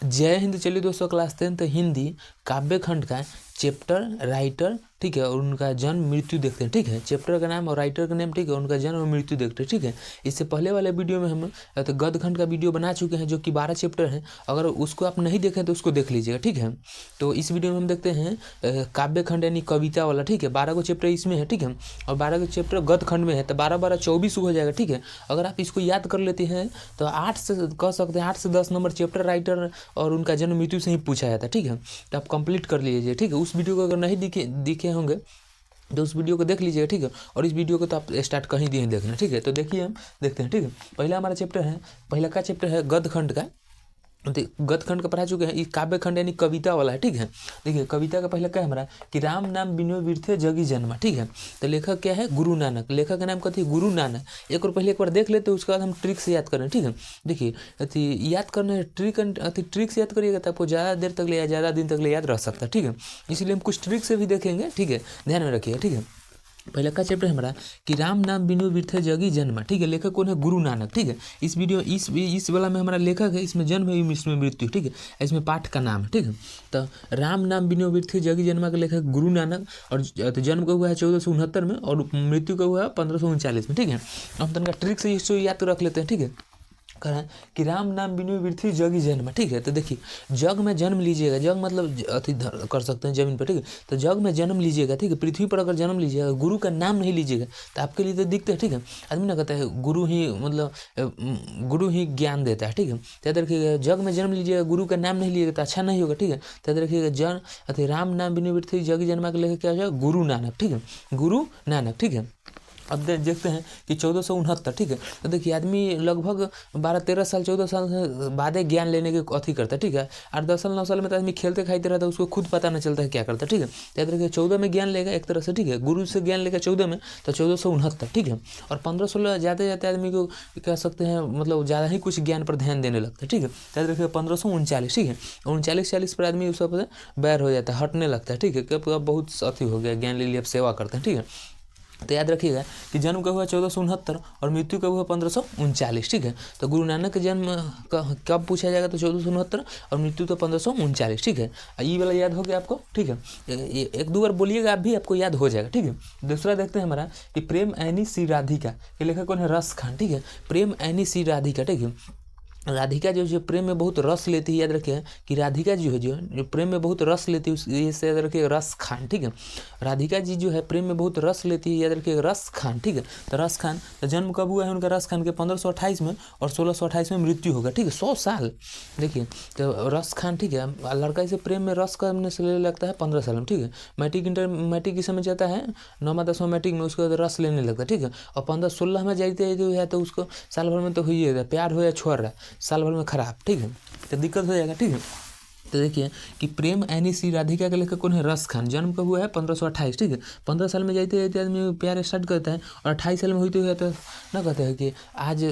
जय हिंद। चलिए दोस्तों, क्लास 10th हिंदी काव्य खंड का चैप्टर राइटर, ठीक है, और उनका जन्म मृत्यु देखते हैं। ठीक है, चैप्टर का नाम और राइटर का नाम, ठीक है, उनका जन्म और मृत्यु देखते हैं। ठीक है, इससे पहले वाले वीडियो में हम तो गद्य खंड का वीडियो बना चुके हैं, जो कि 12 चैप्टर हैं। अगर उसको आप नहीं देखें तो उसको देख लीजिएगा। ठीक है, तो इस वीडियो में हम देखते हैं काव्य खंड यानी कविता वाला। ठीक है, 12 को चैप्टर इसमें है। ठीक है, और 12 के चैप्टर गद्य खंड में है, तो 12 12 24 हो जाएगा। ठीक है, अगर आप इसको याद कर लेते हैं तो 8 से कह सकते हैं 8 से 10 नंबर चैप्टर राइटर और उनका जन्म मृत्यु से ही पूछा जाता है। ठीक है, तो आप कंप्लीट कर लीजिए। ठीक है, उस वीडियो को अगर नहीं दिखे होंगे तो उस वीडियो को देख लीजिएगा। ठीक है, और इस वीडियो को तो आप स्टार्ट कहीं दिए देखना। ठीक है, तो देखिए हम देखते हैं। ठीक है, पहला हमारा चैप्टर है, पहला का चैप्टर है गद्य खंड का। गद्य खंड का पढ़ा चुके हैं। ये काव्य खंड यानी कविता वाला है। ठीक है, देखिए कविता का पहला क्या है हमारा कि राम नाम बिनु बिरथे जगी जन्मा। ठीक है, तो लेखक क्या है? गुरु नानक। लेखक का नाम कहती है गुरु नानक। एक और पहले एक बार देख लेते हैं, उसके बाद हम ट्रिक से याद करें। ठीक है, देखिए याद करना है, ट्रिक से याद करिएगा तो आपको ज़्यादा देर तक ले, ज़्यादा दिन तक ले याद रह सकता है। ठीक है, इसलिए हम कुछ ट्रिक से भी देखेंगे। ठीक है, ध्यान में रखिएगा। ठीक है, पहले का चैप्टर हमारा कि राम नाम बिनु बिरथे जगी जन्मा। ठीक है, लेखक कौन है? गुरु नानक। ठीक है, इस वीडियो इस वाला में हमारा लेखक है, इसमें जन्म है, इसमें मृत्यु। ठीक है, इसमें पाठ का नाम है। ठीक है, तो राम नाम बिनु बिरथे जगी जन्मा का लेखक गुरु नानक, और तो जन्म का हुआ है 1469 में और मृत्यु का हुआ है 1539 में। ठीक है, हम तनका ट्रिक से इसको याद रख लेते हैं। ठीक है, कहा कि राम नाम बिनु बिरथी जगी जन्म। ठीक है, तो देखिए जग में जन्म लीजिएगा। जग मतलब अति कर सकते हैं जमीन पर। ठीक है, तो जग में जन्म लीजिएगा। ठीक है, पृथ्वी पर अगर जन्म लीजिएगा, गुरु का नाम नहीं लीजिएगा तो आपके लिए तो दिखते हैं। ठीक है, आदमी ना कहता है गुरु ही मतलब गुरु ही ज्ञान देता है। ठीक है, तो याद रखिएगा जग में जन्म लीजिएगा, गुरु का नाम नहीं लीजिएगा तो अच्छा नहीं होगा। ठीक है, तो याद रखिएगा राम नाम बिनु बिरथी जगी जन्मा के लेकर क्या हो जाएगा? गुरु नानक। ठीक है, गुरु नानक। ठीक है, अब देखते हैं कि 1469। ठीक है, तो देखिए आदमी लगभग 12-13 साल 14 साल से बाद ज्ञान लेने के अथी करता है। ठीक है, 8-10 साल 9 साल में तो आदमी खेलते खाते रहता है, उसको खुद पता नहीं चलता है क्या करता है। ठीक है, तो याद रखिए 14 में ज्ञान लेगा एक तरह से। ठीक है, गुरु से ज्ञान लेगा 14 में, तो 1469। ठीक है, और 15-16 जाते जाते आदमी को कह सकते हैं मतलब ज़्यादा ही कुछ ज्ञान पर ध्यान देने लगता है। ठीक है, तो याद रखिए 1539। ठीक है, 39-40 पर आदमी उस पर बैर हो जाता है, हटने लगता है। ठीक है, कि अब बहुत अथी हो गया, ज्ञान ले लिया, अब सेवा करते हैं। ठीक है, तो याद रखिएगा कि जन्म का हुआ 1469 और मृत्यु का हुआ 1539। ठीक है, तो गुरु नानक का जन्म कब पूछा जाएगा? तो 1469 और मृत्यु तो 1539। ठीक है, ये वाला याद हो गया आपको। ठीक है, एक दो बार बोलिएगा आप भी, आपको याद हो जाएगा। ठीक है, दूसरा देखते हैं हमारा कि प्रेम ऐनी सी राधिका के लेखक कौन है? रस खान। ठीक है, प्रेम ऐनी सी राधिका। ठीक है, राधिका जो प्रेम में बहुत रस लेती है। याद रखिए कि राधिका जी है जो प्रेम में बहुत रस लेती है, इससे याद रखिए रस खान। ठीक है, राधिका जी जो है प्रेम में बहुत रस लेती है, याद रखिए रस खान। ठीक है, तो रस खान तो जन्म कब हुआ है उनका? रस खान के 1528 में और 1628 में मृत्यु होगा। ठीक है, 100 साल। देखिए तो रस खान। ठीक है, लड़का इसे प्रेम में रस करने से लेने लगता है 15 साल में। ठीक है, मैट्रिक की समय जाता है 9वां 10वां मैट्रिक में, उसके बाद रस लेने लगता है। ठीक है, और 15-16 में जाते जो है तो उसको साल भर में तो हुई है, प्यार हो या छोड़ रहा है साल भर में खराब। ठीक है, तो दिक्कत हो जाएगा। ठीक है, तो देखिए कि प्रेम ऐनी सी राधिका के लेखक कौन है? रस खान। जन्म का हुआ है 1528। ठीक है, 15 साल में जाते जाते आदमी प्यार स्टार्ट करता है और 28 साल में होते हुए तो ना कहते हैं कि आज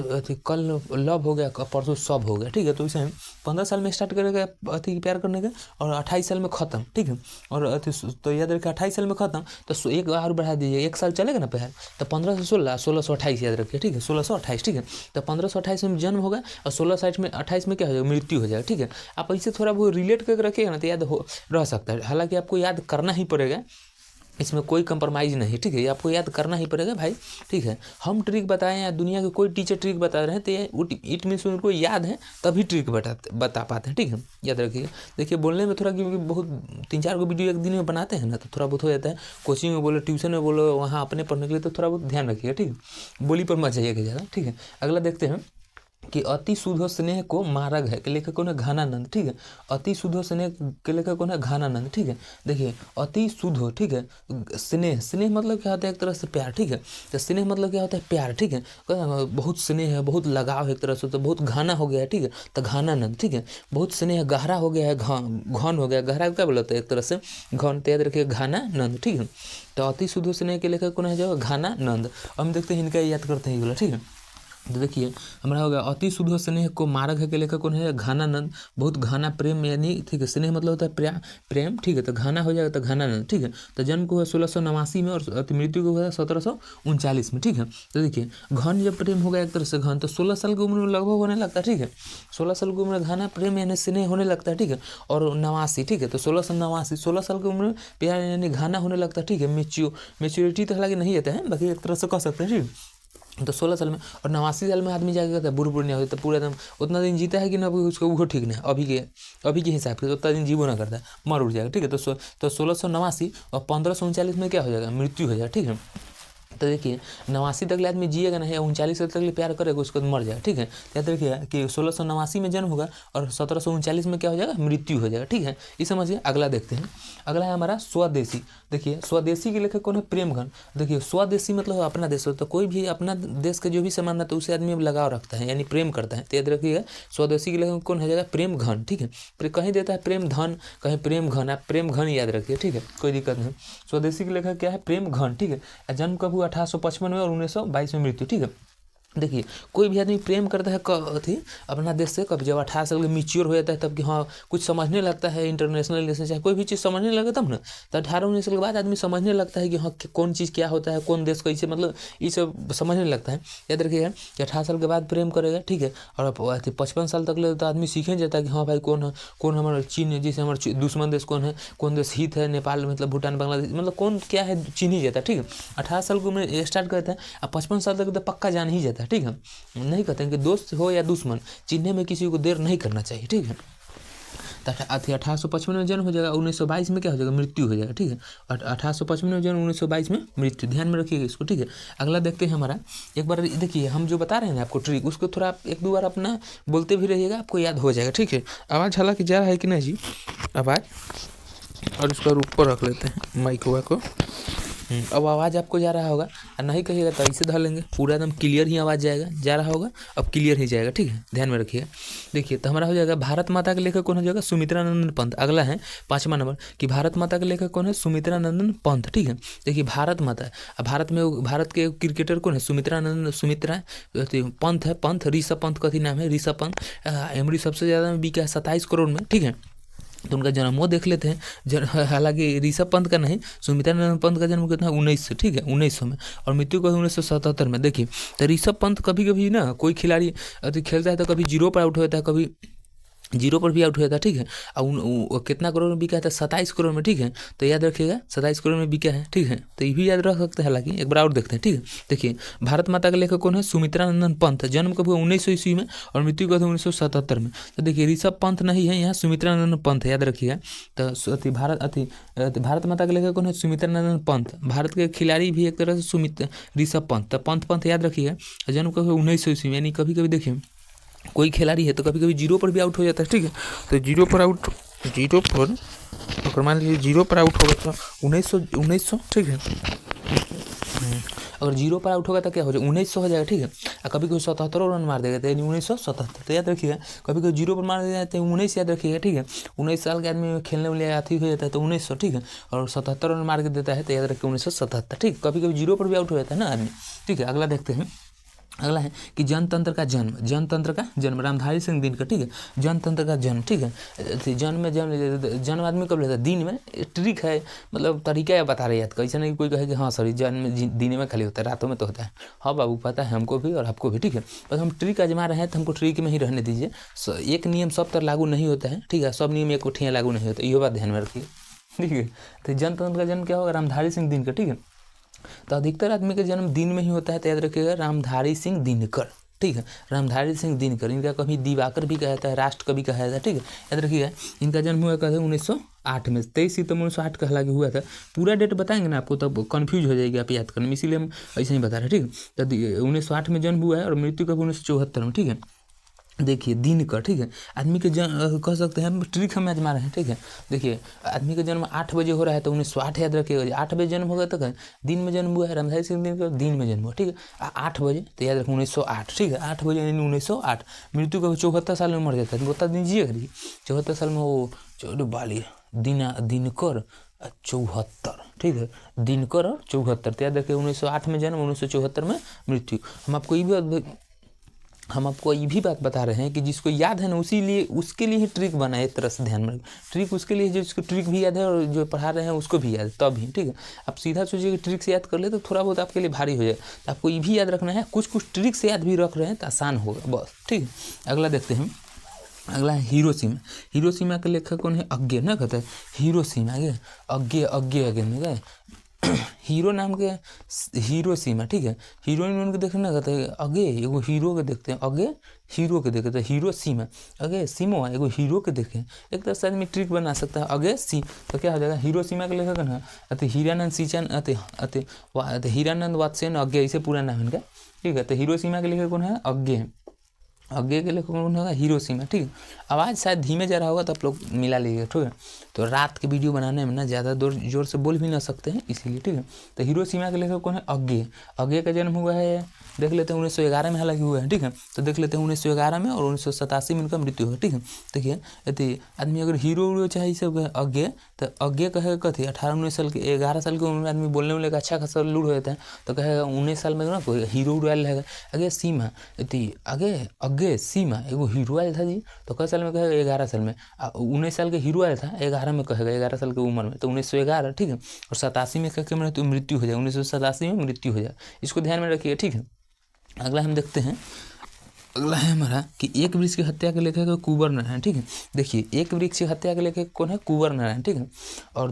कल लव हो गया, परसों सब हो गया। ठीक है, तो इसे 15 साल में स्टार्ट करेगा अति प्यार करने का और 28 साल में ख़त्म। ठीक है, और अति तो याद रखिए 28 साल में ख़त्म, तो एक और बढ़ा दीजिए, 1 साल चलेगा ना प्यार, तो 15 से 16, 1628 याद रखिए। ठीक है, 1628। ठीक है, तो 1528 में जन्म होगा और 1628 में क्या हो जाएगा? मृत्यु हो जाएगा। ठीक है, आप ऐसे थोड़ा बहुत रिलेट करके रखिएगा ना तो याद हो रह सकता है। हालांकि आपको याद करना ही पड़ेगा, इसमें कोई कंप्रोमाइज़ नहीं। ठीक है, ये आपको याद करना ही पड़ेगा भाई। ठीक है, हम ट्रिक बताएं या दुनिया के कोई टीचर ट्रिक बता रहे हैं तो ये इट मीन्स उनको याद है तभी ट्रिक बता पाते हैं। ठीक है, याद रखिए। देखिए बोलने में थोड़ा क्योंकि बहुत 3-4 को वीडियो एक दिन में बनाते हैं ना, तो थोड़ा बहुत हो जाता है। कोचिंग में बोलो, ट्यूशन में बोलो, वहाँ अपने पढ़ने के लिए तो थोड़ा बहुत ध्यान रखिएगा। ठीक है, बोली पर मत जाइएगा ज़्यादा। ठीक है, अगला देखते हैं कि अति शुद्ध स्नेह को मार्ग है के लेखक कौन है? घनानंद। ठीक है, अति शुद्ध स्नेह के लेखक कौन है? घनानंद। ठीक है, देखिए अति शुद्ध। ठीक है, स्नेह, स्नेह मतलब क्या होता है? एक तरह से प्यार। ठीक है, तो स्नेह मतलब क्या होता है? प्यार। ठीक है, बहुत स्नेह है, बहुत लगाव है एक तरह से, तो बहुत घना हो गया है। ठीक है, तो घनानंद। ठीक है, बहुत स्नेह गहरा हो गया है, घन हो गया। गहरा क्या बोलते हैं? एक तरह से घन, तो याद रखिए घनानंद। ठीक है, तो अति शुद्ध स्नेह के लेखक कौन है? जो घनानंद। हम देखते हैं इनका याद करते हैं। ठीक है, तो देखिए हमारा होगा अति शुद्ध स्नेह को मारक है के लेखक कौन है, घनानंद। बहुत घना प्रेम यानी ठीक है, स्नेह मतलब होता है प्रेम, ठीक है। तो घना हो जाएगा तो घनानंद, ठीक है। तो जन्म को है 1689 में और मृत्यु को हुआ 1739 में, ठीक है। तो देखिए घन जब प्रेम होगा एक तरह से घन, तो 16 साल की उम्र में लगभग होने लगता है, ठीक है। 16 साल की उम्र में घना प्रेम यानी स्नेह होने लगता है, ठीक है। और 89, ठीक है। तो 1689 16 साल की उम्र में प्यार यानी घना होने लगता है, ठीक है। मेच्योरिटी तो हालांकि नहीं आता है, बाकी एक तरह से कह सकते हैं, ठीक। तो 16 साल में और 89 साल में आदमी जाके कहता है बुढ़ नहीं होता, तो पूरा एकदम उतना दिन जीता है कि ना उसको वो ठीक नहीं, अभी के हिसाब से उतना दिन जीवो ना करता है, मर उड़ जाएगा, ठीक है। तो 1689 और 1539 में क्या हो जाएगा, मृत्यु हो जाएगा, ठीक है। तो देखिए 89 तक आदमी जिएगा नहीं, 39 तक मर जाएगा, उसके बाद मर जाएगा, ठीक है। याद देखिए कि 1689 में जन्म होगा और 1739 में क्या हो जाएगा, मृत्यु हो जाएगा, ठीक है। ये समझिए। अगला देखते हैं, अगला है हमारा स्वदेशी। देखिए स्वदेशी के लेखक कौन है, प्रेमघन। देखिए स्वदेशी मतलब अपना देश हो, तो कोई भी अपना देश का जो भी सामान रहता है उसे आदमी लगाव रखता है यानी प्रेम करता है। तो याद रखिएगा स्वदेशी के लेखक कौन हो जाएगा, प्रेमघन, ठीक है। कहीं देता है प्रेम धन, कहीं प्रेम घन, आप प्रेम घन याद रखिए, ठीक है, कोई दिक्कत नहीं। स्वदेशी के लेखक क्या है, प्रेमघन, ठीक है। जन्म कब हुआ, 1855 में और 1922 में मृत्यु, ठीक है। देखिए कोई भी आदमी प्रेम करता है थी अपना देश से कब, जब 18 साल का मैच्योर हो जाता है तब कि हाँ कुछ समझने लगता है, इंटरनेशनल रिलेशन चाहे कोई भी चीज़ समझने लगे तब ना। तो 18-19 साल के बाद आदमी समझने लगता है कि हाँ कौन चीज़ क्या होता है, कौन देश कैसे, मतलब ये सब समझने लगता है। याद रखिएगा कि 18 साल के बाद प्रेम करेगा, ठीक है। और 55 साल तक ले तो आदमी सीखे जाता है कि हाँ भाई कौन हमारा चीन है, जैसे हमारा दुश्मन देश कौन है, कौन देश हित है, नेपाल मतलब भूटान बांग्लादेश, मतलब कौन क्या है चिन्ह ही जाता है, ठीक है। 18 साल की उम्र स्टार्ट करते हैं और 55 साल तक तो पक्का जान ही जाता है, ठीक है। नहीं कहते हैं कि दोस्त हो या दुश्मन, चिन्हने में किसी को देर नहीं करना चाहिए, ठीक है। तो 1855 में जन्म हो जाएगा, 1922 में क्या हो जाएगा, मृत्यु हो जाएगा, ठीक है। 1855 में जन्म, 1922 में मृत्यु, ध्यान में रखिएगा इसको, ठीक है। अगला देखते हैं हमारा, एक बार देखिए हम जो बता रहे हैं ना आपको ट्रिक, उसको थोड़ा आप 1-2 बार अपना बोलते भी रहिएगा, आपको याद हो जाएगा, ठीक है। आवाज़ हालांकि जा रहा है कि नहीं जी, आवाज़, और उसका ऊपर रख लेते हैं माइक को। अब आवाज़ आपको जा रहा होगा और नहीं कहिएगा तो ऐसे धर लेंगे, पूरा एकदम क्लियर ही आवाज़ जा रहा होगा, अब क्लियर ही जाएगा, ठीक है, ध्यान में रखिएगा। देखिए तो हमारा हो जाएगा भारत माता के लेखक कौन हो जाएगा, सुमित्रा नंदन पंत। अगला है 5वां नंबर कि भारत माता के लेखक कौन है, सुमित्रा नंदन पंत, ठीक है। देखिए भारत माता, अब भारत के क्रिकेटर कौन है, सुमित्रा पंत है, पंत ऋषभ पंत का नाम है, ऋषभ पंत। एमडी सबसे ज़्यादा में बिका है 27 करोड़ में, ठीक है। तो उनका जन्म वो देख लेते हैं, हालांकि ऋषभ पंत का नहीं, सुमित्रा नंदन पंत का जन्म कितना है 1900, ठीक है, 1900 में, और मृत्यु को 1977 में। देखिए तो ऋषभ पंत कभी कभी ना कोई खिलाड़ी खेलता है तो कभी 0 पर आउट होता है, कभी 0 पर भी आउट हुआ था, ठीक है। और कितना करोड़ में बिका था, 27 करोड़ में, ठीक है। तो याद रखिएगा 27 करोड़ में बिका है, ठीक है। तो ये भी याद रख सकते हैं, हालांकि एक बार और देखते हैं, ठीक है। देखिए भारत माता के लेखक कौन है, सुमित्रा नंदन पंत। जन्म कब हुआ, 1900 ईस्वी में, और मृत्यु कब 1977 में। तो देखिए ऋषभ पंत नहीं है यहाँ, सुमित्रा नंदन पंत है, याद रखिएगा। तो भारत माता के लेखक कौन है, सुमित्रा नंदन पंत। भारत के खिलाड़ी भी एक तरह से ऋषभ पंत, तो पंत याद रखिएगा। जन्म कब हुआ 1900 ईस्वी में, यानी कभी कभी देखिए कोई खिलाड़ी है तो कभी कभी 0 पर भी आउट हो जाता है, ठीक है। तो 0 पर अगर मान लीजिए 0 पर आउट होगा तो 1900, ठीक है। अगर 0 पर आउट होगा तो क्या हो जाएगा, 1900 हो जाएगा, ठीक है। और कभी कोई 77 रन मार देगा तो यानी 1977। तो याद रखिएगा कभी कोई 0 पर मार देगा तो 19 याद रखिएगा, ठीक है। 19 साल के आदमी खेलने वाले अथी हो जाता है तो 1900, ठीक है। और 77 रन मार के देता है तो याद रखिए 1977, ठीक है। कभी कभी 0 पर भी आउट हो जाता है ना आदमी, ठीक है। अगला देखते हैं, अगला है कि जनतंत्र का जन्म रामधारी सिंह दिनकर, ठीक है। जनतंत्र का जन्म, ठीक है। जन्म आदमी कब लेता है, दिन में। ट्रिक है, मतलब तरीका बता रहे हैं, कैसे नहीं कोई कहे कि हाँ सॉरी जन्म दिन में खाली होता है, रातों में तो होता है। हाँ बाबू पता है हमको भी और आपको भी, ठीक है। बस हम ट्रिक आजमा रहे हैं तो हमको ट्रिक में ही रहने दीजिए। एक नियम सब तरह लागू नहीं होता है, ठीक है। सब नियम एक उठियाँ लागू नहीं होता, ये बात ध्यान में रखिए, ठीक है। तो जनतंत्र का जन्म क्या होगा, रामधारी सिंह दिनकर, ठीक है। तो अधिकतर आदमी का जन्म दिन में ही होता है, तो याद रखिएगा रामधारी सिंह दिनकर, ठीक है। रामधारी सिंह दिनकर, इनका कभी दिवाकर भी कहा जाता है, राष्ट्र कवि कहा जाता है, ठीक है। याद रखिएगा इनका जन्म हुआ कहते हैं 1908 में, 23 सितंबर 1908 का हालांकि हुआ था। पूरा डेट बताएंगे ना आपको तब कन्फ्यूज हो जाएगी आप याद करने में, इसीलिए हम ऐसे ही बता रहे हैं, ठीक है। तो 1908 में जन्म हुआ है और मृत्यु कब 1974 में, ठीक है। देखिए दिन का, ठीक है। आदमी के कह सकते हैं ट्रिक हम आजमा रहे हैं, ठीक है। देखिए आदमी का जन्म 8 बजे हो रहा है तो 1908 याद रखिएगा, 8 बजे जन्म होगा तो दिन में जन्म हुआ है, रामधारी सिंह दिनकर दिन में जन्म हुआ, ठीक है। 8 बजे तो याद रखें 1908, ठीक है। 8 बजे यानी 1908। मृत्यु का 74 साल में मर जाता है, तो बता दीजिए करिए 74 साल में वो बाली दिनकर 74, ठीक है। दिनकर और 74, तो याद रखिए 1908 में जन्म, 1974 में मृत्यु। हम आपको ये भी हम आपको ये भी बात बता रहे हैं कि जिसको याद है ना उसी लिए उसके लिए ही ट्रिक बना है, एक तरह से ध्यान में ट्रिक उसके लिए जिसको ट्रिक भी याद है और जो पढ़ा रहे हैं उसको भी याद है तब ही, ठीक है। आप सीधा सोचिए कि ट्रिक से याद कर ले तो थोड़ा बहुत आपके लिए भारी हो जाए, तो आपको ये भी याद रखना है, कुछ कुछ ट्रिक से याद भी रख रहे हैं तो आसान होगा बस, ठीक है। अगला देखते हैं, अगला है हिरोशिमा। हिरोशिमा के लेखक कौन है? अज्ञे ना कहते हैं हिरोशिमा के अज्ञे अज्ञे में गए हीरो नाम के हिरोशिमा, ठीक है। हीरोइन उनके देखे ना कहते हैं अगे एगो हीरो के देखते हैं, अगे हीरो के देखते हैं हिरोशिमा, अगे सीमो एगो हीरो के देखें, एक तरह से आदमी ट्रिक बना सकता है अगे सी, तो क्या हो जाएगा हिरोशिमा के लेखक ना अति हीरानंद सीचन अति हीरानंद वात्सेन अज्ञे, ऐसे पूरा नाम इनका, ठीक है। तो हिरोशिमा के लेखक कौन है? अज्ञे। अज्ञे के लेखक कौन होगा? हिरोशिमा, ठीक है। आवाज़ शायद धीमे जा रहा होगा तो आप लोग मिला लीजिएगा, ठीक है। तो रात के वीडियो बनाने में ना ज़्यादा जोर से बोल भी ना सकते हैं इसीलिए, ठीक है। तो हिरोशिमा के लेखक कौन है? अज्ञे। अज्ञे का जन्म हुआ है, देख लेते हैं 1911 में हालांकि हुआ है, ठीक है। तो देख लेते हैं 1911 में और 1987 में उनका मृत्यु हुआ, ठीक है। देखिए यदि आदमी अगर हीरो चाहे सब अज्ञे, तो अज्ञे कहेगा कथी 18-19 साल के 11 साल के उम्र में आदमी बोलने वाले का अच्छा खासा लूढ़ हो जाता है, तो कहेगा 19 साल में ना कोई हीरो आयल रहेगा। अगे सीमा आगे अगे सीमा एगो हीरो आयल था जी, तो कै साल में कहेगा 11 साल में। 19 साल के हीरो आया था 11 में कहेगा 11 साल की उम्र में, तो 1911, ठीक है। और 87 में कह मृत्यु हो जाए, 1987 में मृत्यु हो जाए, इसको ध्यान में रखिए, ठीक है। अगला हम देखते हैं, अगला है हमारा कि एक वृक्ष की हत्या के लेखक कुंवर नारायण, ठीक है। देखिए एक वृक्ष की हत्या के लेखक कौन है? कुंवर नारायण, ठीक है। और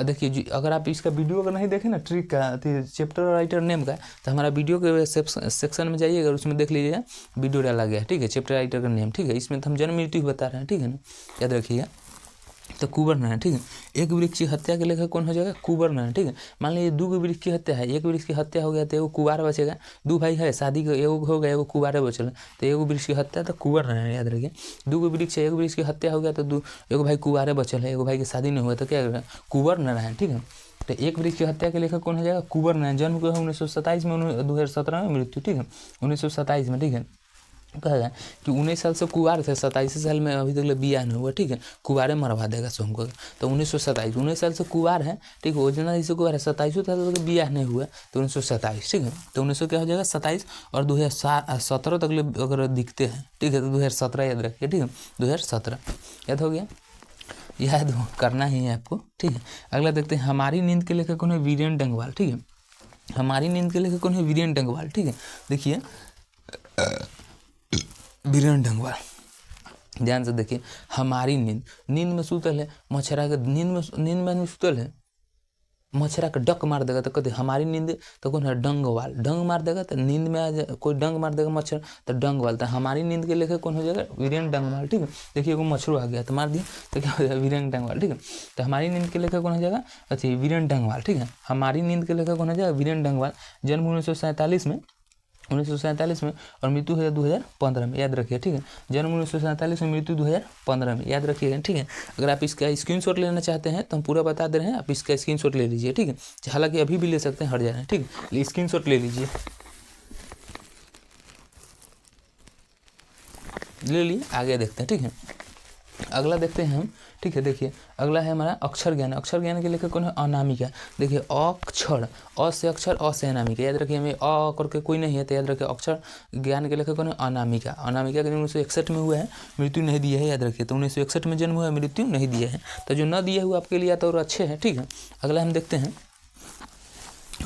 देखिए अगर आप इसका वीडियो अगर नहीं देखें ना ट्रिक का चैप्टर राइटर नेम का, तो हमारा वीडियो के सेक्शन में जाइएगा, उसमें देख लीजिएगा वीडियो डाला गया है, ठीक है, चैप्टर राइटर का नेम, ठीक है। इसमें तो हम जन्म मृत्यु बता रहे हैं, ठीक है ना, याद रखिएगा। तो कुंवर नारायण, ठीक है। एक वृक्ष की हत्या के लेखक कौन हो जाएगा? कुंवर नारायण, ठीक है। मान लीजिए 2 वृक्ष की हत्या है, एक वृक्ष की हत्या हो गया तो एगो कुंवार बचेगा, 2 भाई है शादी के एगो हो गया एगो कुंवारे बचल, तो एगो वृक्ष की हत्या तो कुंवर नारायण, याद रखिए। 2 वृक्ष है, एक वृक्ष की हत्या हो गया तो एगो भाई कुंवारे बचल है, एगो भाई की शादी नहीं हुआ तो क्या करेगा? कुंवर नारायण, ठीक है। तो एक वृक्ष की हत्या के लेखक कौन हो जाएगा? कुंवर नारायण। जन्म को है 1927 में, 2017 में मृत्यु, ठीक है, 1927 में, ठीक है। कहेगा कि 19 साल से कुंवार थे, 27 साल में अभी तक बियाह नहीं हुआ, ठीक है, कुंवारे मरवा देगा सोम को। तो 1927 साल से कुंवार है, ठीक है, ओरिजिनल इसे कुंवार है, 27 साल तक बियाह नहीं हुआ तो 1927, ठीक है। तो 1900 क्या हो जाएगा? 27 और 2017 तक अगर दिखते हैं, ठीक है, तो 2017 याद रखिए, ठीक है, 2017 याद हो गया, याद करना ही है आपको, ठीक है। अगला देखते हैं, हमारी नींद के लेखक कौन है? वीरेन डंगवाल, ठीक है। हमारी नींद के लेखक कौन है? वीरेन डंगवाल, ठीक है। देखिए वीरेन डंगवाल, ध्यान से देखिए, हमारी नींद में सुतल है, मच्छरा के नींद में सुतल है, मच्छरा का डक मार देगा तो कहते हमारी नींद, तो कौन है? डंगवाल, डंग मार देगा तो नींद में आ जाए, कोई डंग मार देगा मच्छर तो डंगवाल, तो हमारी नींद के लेखक कौन हो जाएगा? वीरेन डंगवाल, ठीक है। देखिए वो मच्छर आ गया तो मार दिया, तो क्या हो जाएगा? वीरेन डंगवाल, ठीक है। तो हमारी नींद के लेखक कौन हो जाएगा? अच्छा वीरेन डंगवाल, ठीक है। हमारी नींद के लेखक कौन हो जाएगा? वीरेन डंगवाल। जन्म 1947 में, 1947 में और मृत्यु हो जाए 2015 में, याद रखिए, ठीक है। जन्म 1947 में, मृत्यु 2015 में, याद रखिएगा, ठीक है। अगर आप इसका स्क्रीनशॉट लेना चाहते हैं तो हम पूरा बता दे रहे हैं, आप इसका स्क्रीनशॉट ले लीजिए, ठीक है। हालांकि अभी भी ले सकते हैं, हट जा रहे हैं, ठीक है, स्क्रीनशॉट ले लीजिए, ले लिए, आगे देखते हैं, ठीक है। अगला देखते हैं हम, ठीक है। देखिए अगला है हमारा अक्षर ज्ञान। अक्षर ज्ञान के लेखक कौन है? अनामिका। देखिए अक्षर, अ से अक्षर, अ से अनामिका, याद रखिए, हमें अ करके कोई नहीं है तो याद रखिए अक्षर ज्ञान के लेखक कौन है? अनामिका। अनामिका का जन्म 1961 में हुआ है, मृत्यु नहीं दिया है, याद रखिए। तो 1961 में जन्म हुआ है, मृत्यु नहीं दिया है, तो जो न दिया हुआ आपके लिए तो और अच्छे हैं, ठीक है। अगला हम देखते हैं,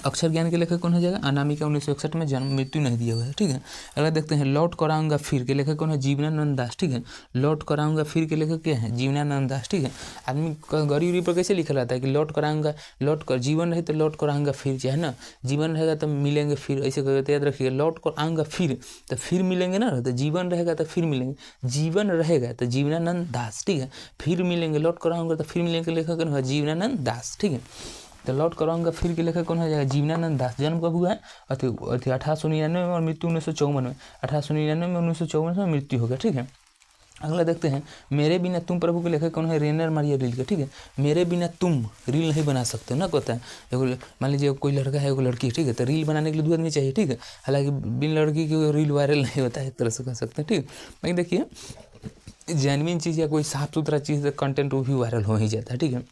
अक्षर ज्ञान के लेखक कौन हो जाएगा? अनामिका, 1961 में जन्म, मृत्यु नहीं दिया हुआ है, ठीक है। अगला देखते हैं, लौट कर आऊंगा फिर के लेखक कौन है? जीवनानंद दास, ठीक है। लौट कर आऊंगा फिर के लेखक क्या है? जीवनानंद दास, ठीक है। आदमी गरी उरी पर कैसे लिखा रहता है कि लौट कर आऊंगा, लौट कर जीवन रहे तो लौट कर आऊंगा फिर, है ना, जीवन रहेगा तो मिलेंगे फिर, ऐसे करके तो याद रखिएगा, लौट कर आऊंगा फिर तो फिर मिलेंगे ना, तो जीवन रहेगा तो फिर मिलेंगे, जीवन रहेगा तो जीवनानंद दास, ठीक है। फिर मिलेंगे, लौट कर आऊंगा तो फिर मिलेंगे, लेखक कौन है? जीवनानंद दास, ठीक है। तो लौट कर आऊंगा फिर के लेखक कौन हो जाएगा? जीवनानंद दास। जन्म कब हुआ है? 1899 में और मृत्यु 1954 में, 1899 में 1954 में मृत्यु हो गया, ठीक है। अगला देखते हैं, मेरे बिना तुम प्रभु के लेखक कौन है? रेनर मारिया रील के, ठीक है। मेरे बिना तुम रील नहीं बना सकते ना, कहता है एगो, मान लीजिए कोई लड़का है एगो लड़की, ठीक है, तो रील बनाने के लिए 2 आदमी चाहिए, ठीक है। हालांकि बिन लड़की की रील वायरल नहीं होता है, एक तरह से कह सकते हैं, ठीक है। लेकिन देखिए जेन्युइन चीज़ या कोई साफ सुथरा चीज़ कंटेंट वो भी वायरल हो ही जाता है, ठीक है।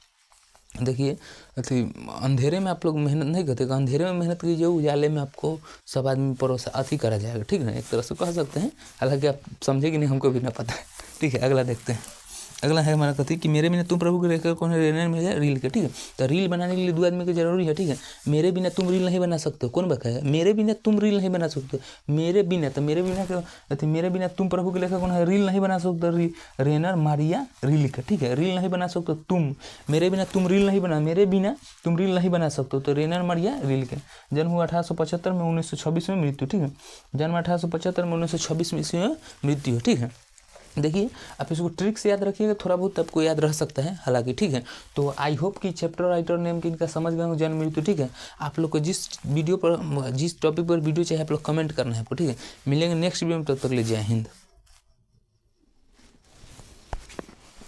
देखिए अथी अंधेरे में आप लोग मेहनत नहीं करते, अंधेरे में मेहनत कीजिए, उजाले में आपको सब आदमी परोसा अथी करा जाएगा, ठीक है ना, एक तरह से कह सकते हैं। हालांकि आप समझे कि नहीं हमको भी ना पता है, ठीक है। अगला देखते हैं। अगला है हमारा कथी कि मेरे बिना तुम प्रभु के लेकर कौन है में है रील के, ठीक है। तो रील बनाने के लिए 2 आदमी की जरूरी है, ठीक है। मेरे बिना तुम रील नहीं बना सकते हो, कौन बताया? मेरे बिना तुम रील नहीं बना सकते हो, मेरे बिना, तो मेरे बिना के मेरे बिना तुम प्रभु के लेकर कौन है रील नहीं बना सकते, रेनर मारिया रील के, ठीक है। रील नहीं बना सकते तुम, मेरे बिना तुम रील नहीं बना, मेरे बिना तुम रील नहीं बना सकते हो, तो रेनर मारिया रील के। जन्म हुआ 1875 में, 1926 में मृत्यु, ठीक है। जन्म 1875 में, 1926 में इसमें मृत्यु है, ठीक है। देखिए आप इसको ट्रिक से याद रखिएगा, थोड़ा बहुत आपको याद रह सकता है हालांकि, ठीक है। तो आई होप कि चैप्टर राइटर नेम की इनका समझ गए हो, जन्म मृत्यु, ठीक है। आप लोग को जिस वीडियो पर, जिस टॉपिक पर वीडियो चाहिए आप लोग कमेंट करना है आपको, ठीक है। मिलेंगे नेक्स्ट वीडियो में, तब तक ले जय हिंद।